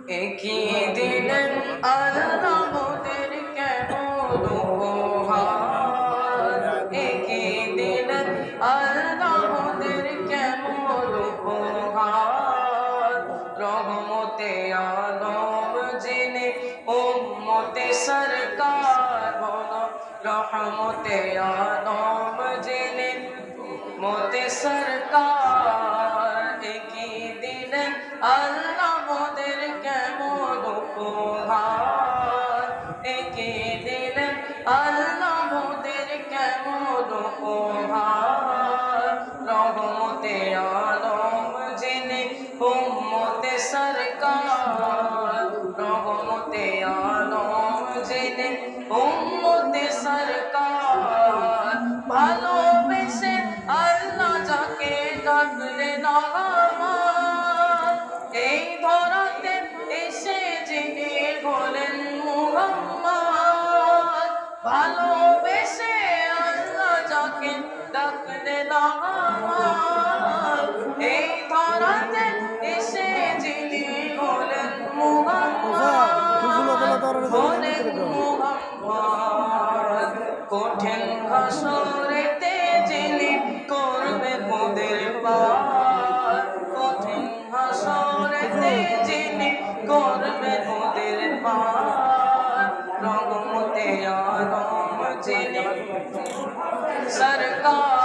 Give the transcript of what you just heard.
একই দিলেন আল্লাহ মোদের কেমন উপহার, একই দিলেন আল্লাহ মোদের কেমন উপহার। রহমতে আলম যিনি উম্মতে সরকার, বলো রহমতে আলম যিনি উম্মতে সরকার। একই দিলেন আল্লাহ মোদের কেমন উপহার, একই দিলেন আল্লাহ মোদের কেমন উপহার। রহমতে আলম যিনি উম্মতে সরকার, রহমতে আলম যিনি উম্মতে সরকার। ভালোবেসে আল্লাহ যাকে ডাকলেন আমার, এই ধরাতে এসে যিনি হলেন মুহাম্মদ। ভালোবেসে আল্লাহ যাকে ডাকলেন আমার, এই ধরাতে এসে যিনি হলেন মুহাম্মদ, হলেন মুহাম্মদ। কঠিন হাসরেতে যিনি করবেন মোদের পার, কঠিন হাসরেতে যিনি করবেন মোদের পার। রহমতে আলম যিনি সরকার,